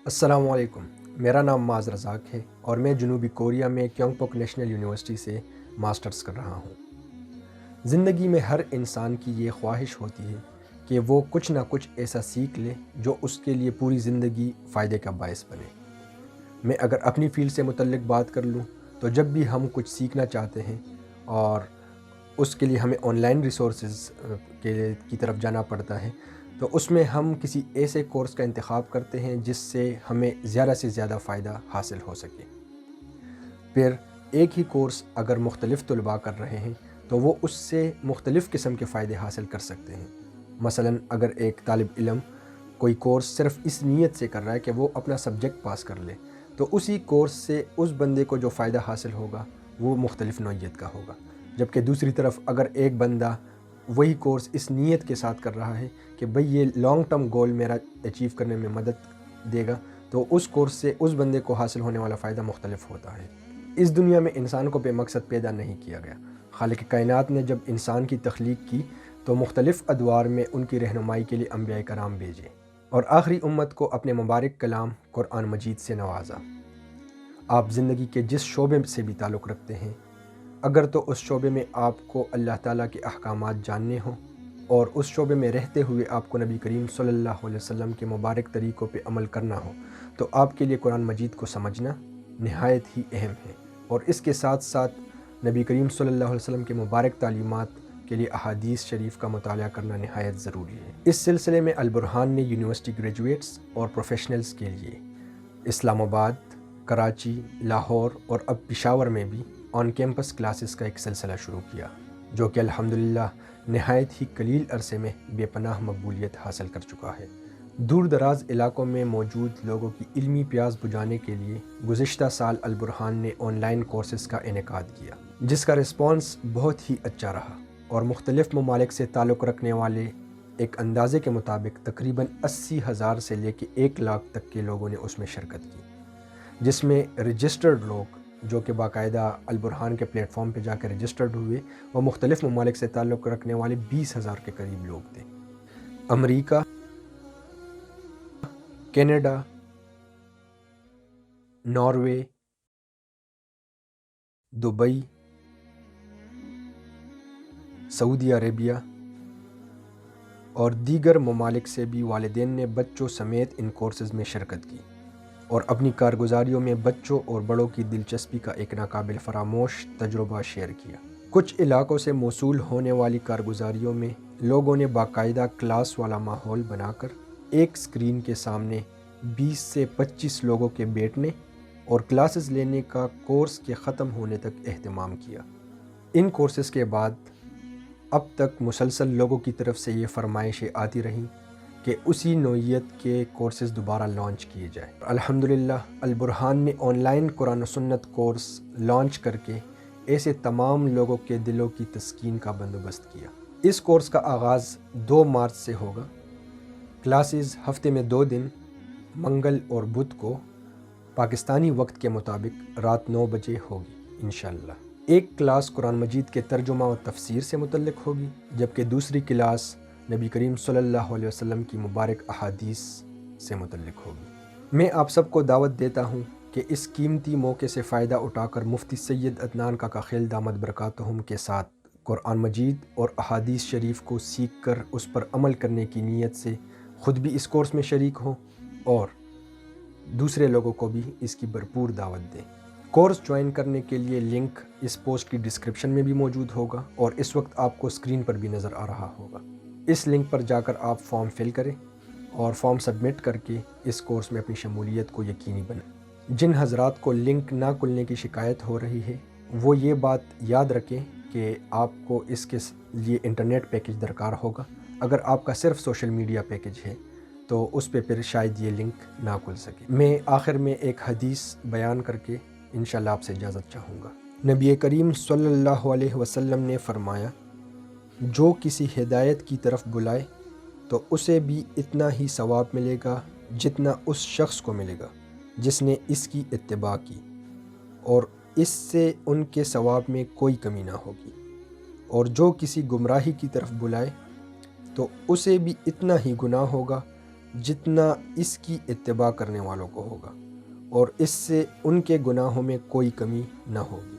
السلام علیکم، میرا نام معاذ رزاق ہے اور میں جنوبی کوریا میں کیونگ پوک نیشنل یونیورسٹی سے ماسٹرز کر رہا ہوں۔ زندگی میں ہر انسان کی یہ خواہش ہوتی ہے کہ وہ کچھ نہ کچھ ایسا سیکھ لے جو اس کے لیے پوری زندگی فائدے کا باعث بنے۔ میں اگر اپنی فیلڈ سے متعلق بات کر لوں تو جب بھی ہم کچھ سیکھنا چاہتے ہیں اور اس کے لیے ہمیں آن لائن ریسورسز کی طرف جانا پڑتا ہے تو اس میں ہم کسی ایسے کورس کا انتخاب کرتے ہیں جس سے ہمیں زیادہ سے زیادہ فائدہ حاصل ہو سکے۔ پھر ایک ہی کورس اگر مختلف طلباء کر رہے ہیں تو وہ اس سے مختلف قسم کے فائدے حاصل کر سکتے ہیں۔ مثلاً اگر ایک طالب علم کوئی کورس صرف اس نیت سے کر رہا ہے کہ وہ اپنا سبجیکٹ پاس کر لے تو اسی کورس سے اس بندے کو جو فائدہ حاصل ہوگا وہ مختلف نوعیت کا ہوگا، جبکہ دوسری طرف اگر ایک بندہ وہی کورس اس نیت کے ساتھ کر رہا ہے کہ بھئی یہ لانگ ٹرم گول میرا اچیو کرنے میں مدد دے گا تو اس کورس سے اس بندے کو حاصل ہونے والا فائدہ مختلف ہوتا ہے۔ اس دنیا میں انسان کو بے مقصد پیدا نہیں کیا گیا۔ خالق کائنات نے جب انسان کی تخلیق کی تو مختلف ادوار میں ان کی رہنمائی کے لیے انبیاء کرام بھیجے اور آخری امت کو اپنے مبارک کلام قرآن مجید سے نوازا۔ آپ زندگی کے جس شعبے سے بھی تعلق رکھتے ہیں، اگر تو اس شعبے میں آپ کو اللہ تعالیٰ کے احکامات جاننے ہوں اور اس شعبے میں رہتے ہوئے آپ کو نبی کریم صلی اللہ علیہ وسلم کے مبارک طریقوں پہ عمل کرنا ہو تو آپ کے لیے قرآن مجید کو سمجھنا نہایت ہی اہم ہے، اور اس کے ساتھ ساتھ نبی کریم صلی اللہ علیہ وسلم کے مبارک تعلیمات کے لیے احادیث شریف کا مطالعہ کرنا نہایت ضروری ہے۔ اس سلسلے میں البرھان نے یونیورسٹی گریجویٹس اور پروفیشنلز کے لیے اسلام آباد، کراچی، لاہور اور اب پشاور میں بھی آن کیمپس کلاسز کا ایک سلسلہ شروع کیا جو کہ الحمدللہ نہایت ہی قلیل عرصے میں بے پناہ مقبولیت حاصل کر چکا ہے۔ دور دراز علاقوں میں موجود لوگوں کی علمی پیاس بجھانے کے لیے گزشتہ سال البرھان نے آن لائن کورسز کا انعقاد کیا جس کا رسپانس بہت ہی اچھا رہا، اور مختلف ممالک سے تعلق رکھنے والے ایک اندازے کے مطابق تقریباً 80,000 سے لے کے 1 لاکھ تک کے لوگوں نے اس میں شرکت کی، جس میں رجسٹرڈ لوگ جو کہ باقاعدہ البرھان کے پلیٹ فارم پہ جا کے رجسٹرڈ ہوئے وہ مختلف ممالک سے تعلق رکھنے والے 20,000 کے قریب لوگ تھے۔ امریکہ، کینیڈا، ناروے، دبئی، سعودی عربیہ اور دیگر ممالک سے بھی والدین نے بچوں سمیت ان کورسز میں شرکت کی اور اپنی کارگزاریوں میں بچوں اور بڑوں کی دلچسپی کا ایک ناقابل فراموش تجربہ شیئر کیا۔ کچھ علاقوں سے موصول ہونے والی کارگزاریوں میں لوگوں نے باقاعدہ کلاس والا ماحول بنا کر ایک سکرین کے سامنے 20 سے 25 لوگوں کے بیٹھنے اور کلاسز لینے کا کورس کے ختم ہونے تک اہتمام کیا۔ ان کورسز کے بعد اب تک مسلسل لوگوں کی طرف سے یہ فرمائشیں آتی رہیں کہ اسی نوعیت کے کورسز دوبارہ لانچ کیے جائیں۔ الحمدللہ البرھان نے آن لائن قرآن و سنت کورس لانچ کر کے ایسے تمام لوگوں کے دلوں کی تسکین کا بندوبست کیا۔ اس کورس کا آغاز 2 مارچ سے ہوگا۔ کلاسز ہفتے میں 2 دن منگل اور بدھ کو پاکستانی وقت کے مطابق رات 9 بجے ہوگی انشاءاللہ۔ ایک کلاس قرآن مجید کے ترجمہ و تفسیر سے متعلق ہوگی، جبکہ دوسری کلاس نبی کریم صلی اللہ علیہ وسلم کی مبارک احادیث سے متعلق ہوگی۔ میں آپ سب کو دعوت دیتا ہوں کہ اس قیمتی موقع سے فائدہ اٹھا کر مفتی سید عدنان کاکاخیل دامت برکاتہم کے ساتھ قرآن مجید اور احادیث شریف کو سیکھ کر اس پر عمل کرنے کی نیت سے خود بھی اس کورس میں شریک ہوں اور دوسرے لوگوں کو بھی اس کی بھرپور دعوت دیں۔ کورس جوائن کرنے کے لیے لنک اس پوسٹ کی ڈسکرپشن میں بھی موجود ہوگا اور اس وقت آپ کو اسکرین پر بھی نظر آ رہا ہوگا۔ اس لنک پر جا کر آپ فارم فل کریں اور فارم سبمٹ کر کے اس کورس میں اپنی شمولیت کو یقینی بنائیں۔ جن حضرات کو لنک نہ کھلنے کی شکایت ہو رہی ہے وہ یہ بات یاد رکھیں کہ آپ کو اس کے لیے انٹرنیٹ پیکج درکار ہوگا۔ اگر آپ کا صرف سوشل میڈیا پیکج ہے تو اس پہ پھر شاید یہ لنک نہ کھل سکے۔ میں آخر میں ایک حدیث بیان کر کے انشاءاللہ آپ سے اجازت چاہوں گا۔ نبی کریم صلی اللہ علیہ وسلم نے فرمایا، جو کسی ہدایت کی طرف بلائے تو اسے بھی اتنا ہی ثواب ملے گا جتنا اس شخص کو ملے گا جس نے اس کی اتباع کی، اور اس سے ان کے ثواب میں کوئی کمی نہ ہوگی، اور جو کسی گمراہی کی طرف بلائے تو اسے بھی اتنا ہی گناہ ہوگا جتنا اس کی اتباع کرنے والوں کو ہوگا، اور اس سے ان کے گناہوں میں کوئی کمی نہ ہوگی۔